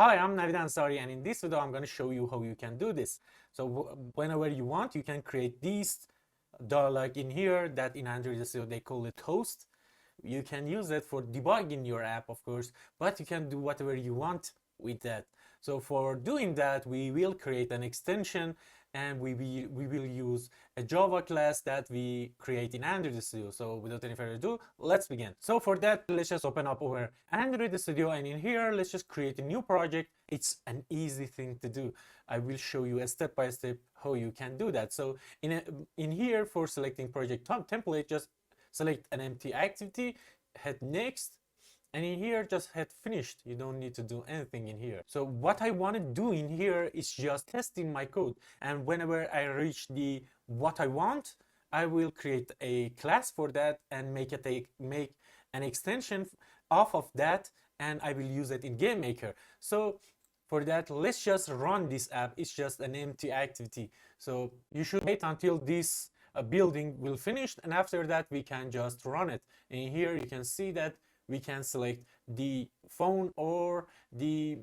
Hi, I'm Navid Ansari, and in this video I'm going to show you how you can do this. So whenever you want, you can create these dialog in here that in Android Studio they call it toast. You can use it for debugging your app, of course, but you can do whatever you want with that. So for doing that, we will create an extension and we will use a Java class that we create in Android Studio. So without any further ado, let's begin. So for that, let's just open up our Android Studio, and in here, let's just create a new project. It's an easy thing to do. I will show you a step by step how you can do that. So in here, for selecting project template, just select an empty activity, hit next, and in here just hit finished. You don't need to do anything in here. So what I want to do in here is just testing my code, and whenever I reach the what I want, I will create a class for that and make an extension off of that, and I will use it in GameMaker. So for that, let's just run this app. It's just an empty activity, so you should wait until this building will finish, and after that we can just run it. And here you can see that we can select the phone or the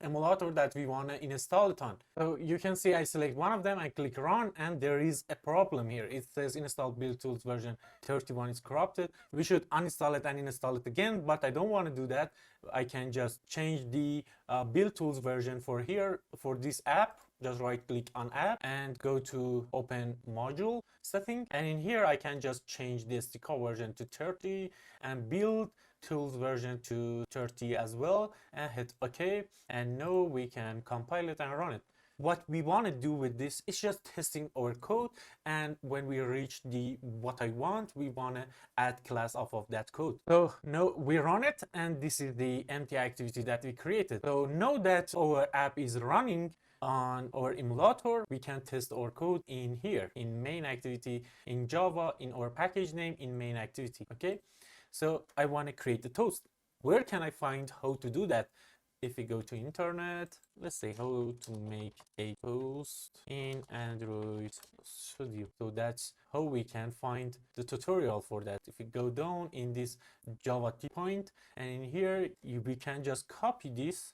emulator that we want to install it on. So you can see I select one of them, I click run, and there is a problem here. It says install build tools version 31 is corrupted. We should uninstall it and install it again, but I don't want to do that. I can just change the build tools version for here, for this app. Just right click on app and go to open module setting, and in here I can just change the SDK version to 30 and build tools version to 30 as well, and hit OK, and now we can compile it and run it. What we want to do with this is just testing our code, and when we reach the what I want, we want to add class off of that code. So now we run it, and this is the empty activity that we created. So now that our app is running on our emulator, we can test our code in here, in main activity, in Java, in our package name, in main activity. Okay, so I want to create a toast. Where can I find how to do that? If we go to internet, let's say how to make a toast in Android Studio. So that's how we can find the tutorial for that. If we go down in this Java point, and in here we can just copy this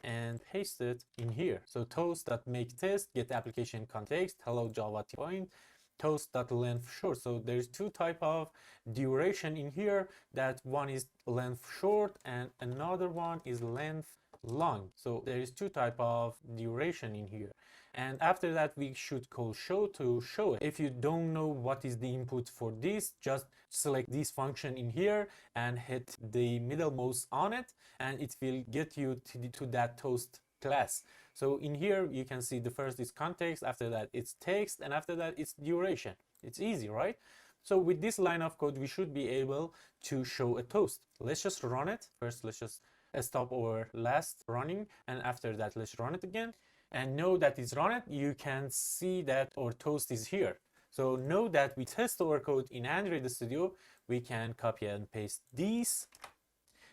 and paste it in here. So toast.make test, get application context, hello Java point, toast.length short. So there's two type of duration in here. That one is length short and another one is length long. So there is two type of duration in here. And after that, we should call show to show it. If you don't know what is the input for this, just select this function in here and hit the middle mouse on it, and it will get you to that toast class. So in here, you can see the first is context, after that it's text, and after that it's duration. It's easy, right? So with this line of code, we should be able to show a toast. Let's just run it. First, let's just stop our last running, and after that, let's run it again. And now that it's run it, you can see that our toast is here. So now that we test our code in Android Studio, we can copy and paste these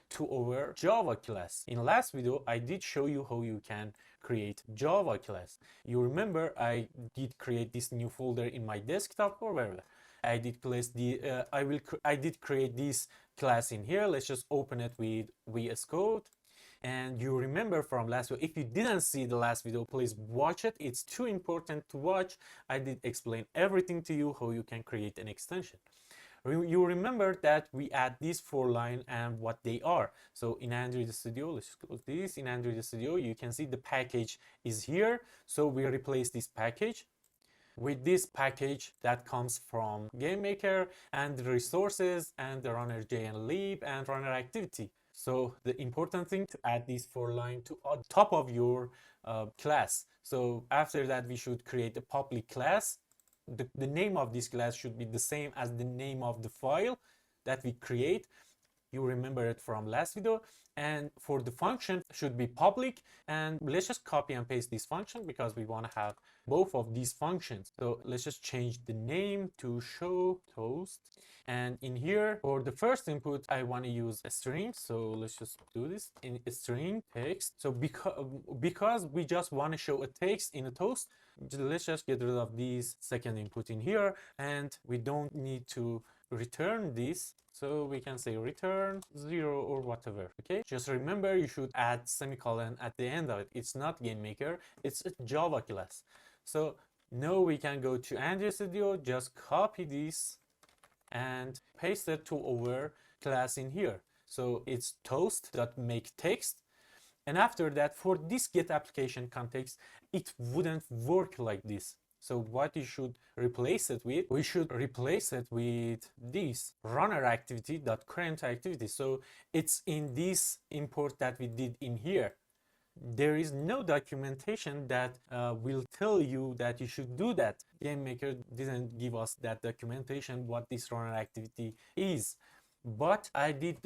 to our Java class. In last video, I did show you how you can create Java class. You remember I did create this new folder in my desktop or wherever. I did place the I did create this class in here. Let's just open it with VS Code. And you remember from last video, if you didn't see the last video, please watch it. It's too important to watch. I did explain everything to you, how you can create an extension. You remember that we add these 4 lines and what they are. So in Android Studio, let's close this. In Android Studio, you can see the package is here. So we replace this package with this package that comes from GameMaker, and the resources and the runner JNlib and runner activity. So the important thing to add these 4 lines to on top of your class. So after that, we should create a public class. The name of this class should be the same as the name of the file that we create. You remember it from last video. And for the function should be public, and let's just copy and paste this function because we want to have both of these functions. So let's just change the name to show toast, and in here for the first input I want to use a string. So let's just do this in a string text. So because we just want to show a text in a toast, let's just get rid of this second input in here, and we don't need to return this. So we can say return 0 or whatever. Okay, just remember you should add semicolon at the end of it. It's not GameMaker, it's a Java class. So now we can go to Android Studio, just copy this and paste it to our class in here. So it's toast.makeText. And after that, for this get application context, it wouldn't work like this. So what you should replace it with, we should replace it with this runner activity.current activity. So it's in this import that we did in here. There is no documentation that will tell you that you should do that. GameMaker didn't give us that documentation what this runner activity is. But I did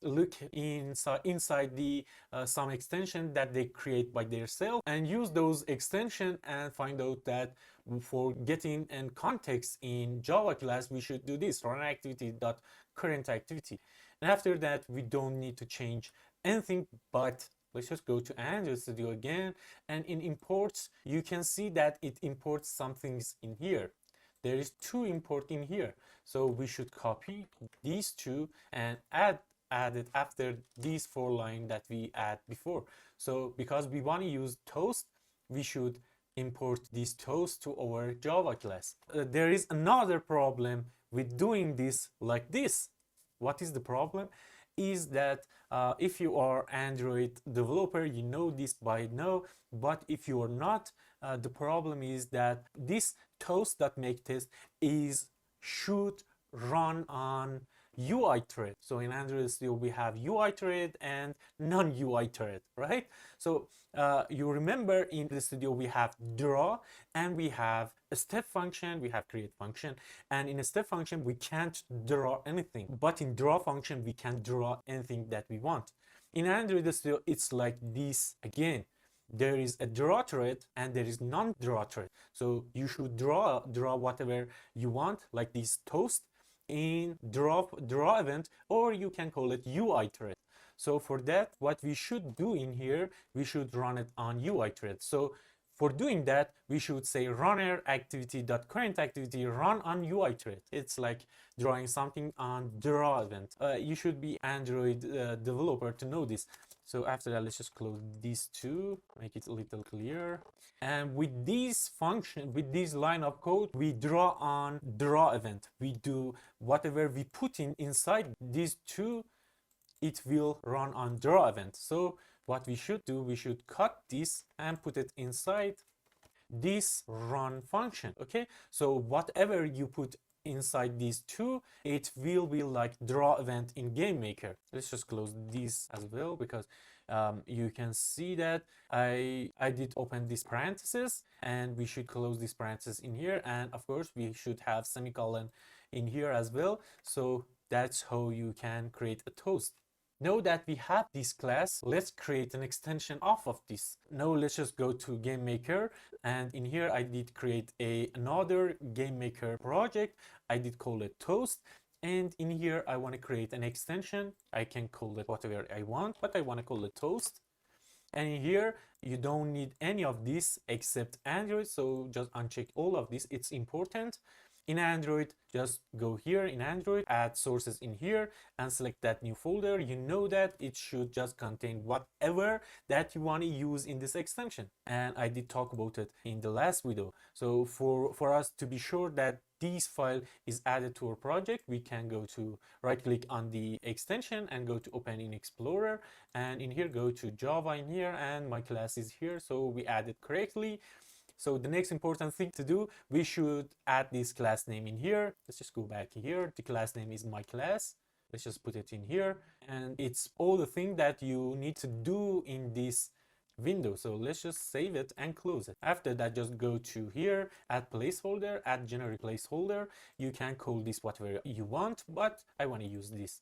look inside the some extension that they create by themselves and use those extension and find out that for getting and context in Java class we should do this runner activity dot current activity, and after that we don't need to change anything. But let's just go to Android Studio again, and in imports you can see that it imports some things in here. There is two import in here, so we should copy these two and add it after these 4 lines that we add before. So because we want to use toast, we should import this toast to our Java class. There is another problem with doing this like this. What is the problem? Is that if you are Android developer, you know this by now, but if you are not, the problem is that this toast.makeText should run on UI thread. So in Android Studio we have UI thread and non-UI thread, right? So you remember in the studio we have draw and we have a step function, we have create function, and in a step function we can't draw anything, but in draw function we can draw anything that we want. In Android Studio it's like this again. There is a draw thread and there is non-draw thread. So you should draw whatever you want, like this toast in draw event, or you can call it UI thread. So for that, what we should do in here, we should run it on UI thread. So for doing that, we should say runner activity.current activity run on UI thread. It's like drawing something on draw event. You should be Android developer to know this. So after that, let's just close these two, make it a little clearer. And with this function, with this line of code, we draw on draw event. We do whatever we put inside these two, it will run on draw event. So what we should do, we should cut this and put it inside this run function. Okay, so whatever you put inside these two, it will be like draw event in GameMaker. Let's just close this as well, because you can see that I did open this parenthesis, and we should close this parenthesis in here, and of course we should have semicolon in here as well. So that's how you can create a toast. Now that we have this class, let's create an extension off of this. Now let's just go to GameMaker, and in here I did create another GameMaker project. I did call it toast, and in here I want to create an extension. I can call it whatever I want, but I want to call it toast. And in here you don't need any of this except Android, so just uncheck all of this. It's important. In Android, just go here in Android, add sources in here, and select that new folder. You know that it should just contain whatever that you want to use in this extension. And I did talk about it in the last video. So for us to be sure that this file is added to our project, we can go to right click on the extension and go to open in Explorer. And in here, go to Java in here, and my class is here. So we add it correctly. So the next important thing to do, we should add this class name in here. Let's just go back here. The class name is my class. Let's just put it in here. And it's all the thing that you need to do in this window. So let's just save it and close it. After that, just go to here, add placeholder, add generic placeholder. You can call this whatever you want, but I want to use this.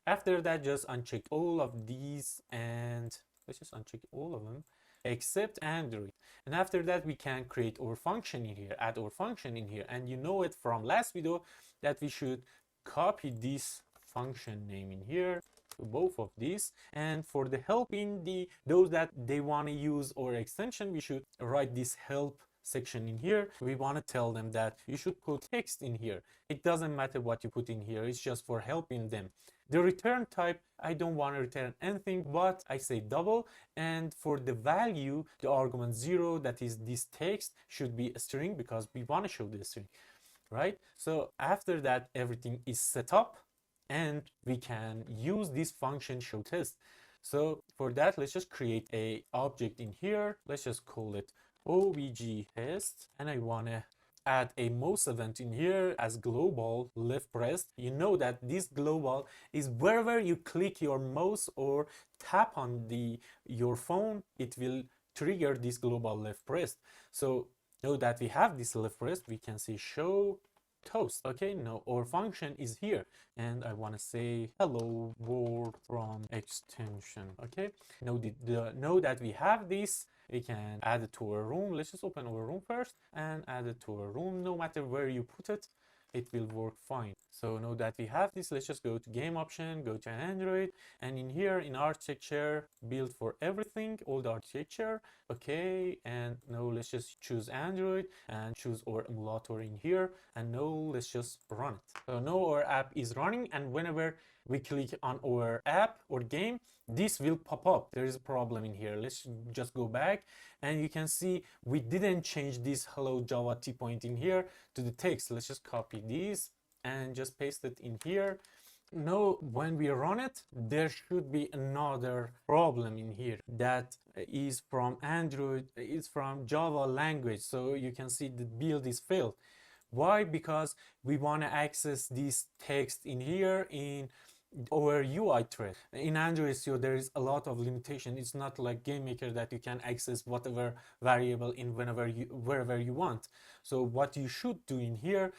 After that, just uncheck all of these, and let's just uncheck all of them except Android. And after that, we can create our function in here, add our function in here. And you know it from last video that we should copy this function name in here, so both of these. And for the help in those that they want to use our extension, we should write this help section in here, we want to tell them that you should put text in here. It doesn't matter what you put in here, it's just for helping them. The return type, I don't want to return anything, but I say double. And for the value, the argument 0, that is this text, should be a string because we want to show the string, right? So after that, everything is set up and we can use this function show test. So for that, let's just create a object in here. Let's just call it obj test, and I want to add a mouse event in here as global left pressed. You know that this global is wherever you click your mouse or tap on your phone, it will trigger this global left pressed. So now that we have this left pressed, we can say show toast. Okay, now our function is here, and I want to say hello world from extension. Okay, now now that we have this, we can add it to our room. Let's just open our room first and add it to our room. No matter where you put it, it will work fine. So now that we have this, let's just go to game option, go to Android, and in here in architecture, build for everything, all the architecture. Okay, and now let's just choose Android and choose our emulator in here, and now let's just run it. So now our app is running, and whenever we click on our app or game, this will pop up. There is a problem in here. Let's just go back, and you can see we didn't change this hello Java T point in here to the text. Let's just copy this and just paste it in here. Now when we run it, there should be another problem in here that is from Android, it's from Java language. So you can see the build is failed. Why? Because we want to access this text in here in our UI thread. In Android Studio, there is a lot of limitation. It's not like GameMaker that you can access whatever variable in wherever you want. So what you should do in here,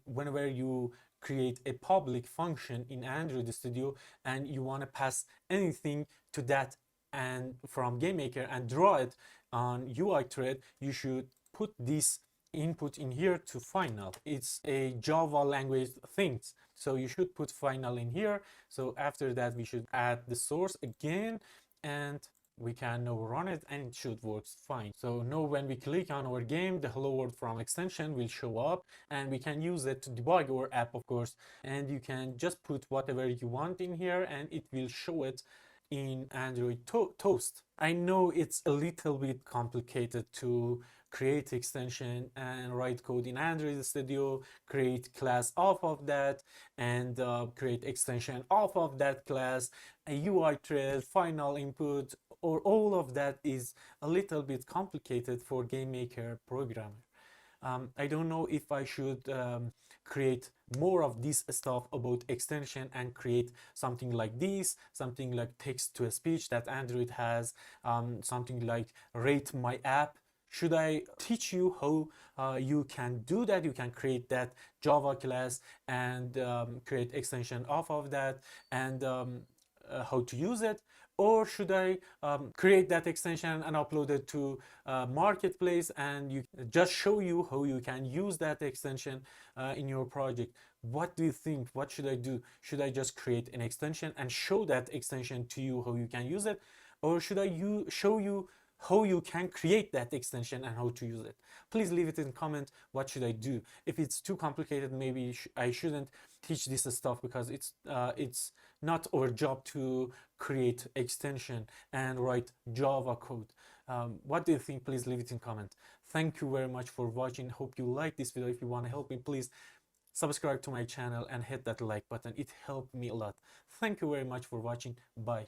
whenever you create a public function in Android Studio and you want to pass anything to that and from GameMaker and draw it on UI thread, you should put this input in here to final. It's a Java language thing, so you should put final in here. So after that, we should add the source again, and we can now run it and it should work fine. So now when we click on our game, the hello world from extension will show up, and we can use it to debug our app, of course. And you can just put whatever you want in here and it will show it in Android Toast. I know it's a little bit complicated to create extension and write code in Android Studio, create class off of that, and create extension off of that class, a UI thread, final input, or all of that is a little bit complicated for GameMaker programmer. I don't know if I should create more of this stuff about extension and create something like this, something like text to speech that Android has, something like rate my app. Should I teach you how you can do that? You can create that Java class and create extension off of that, and how to use it? Or should I create that extension and upload it to marketplace and just show you how you can use that extension in your project? What do you think? What should I do? Should I just create an extension and show that extension to you how you can use it? Or should I show you how you can create that extension and how to use it? Please leave it in comment. What should I do? If it's too complicated, maybe I shouldn't teach this stuff, because it's not our job to create extension and write Java code. What do you think? Please leave it in comment. Thank you very much for watching. Hope you like this video. If you want to help me, please subscribe to my channel and hit that like button. It helped me a lot. Thank you very much for watching. Bye.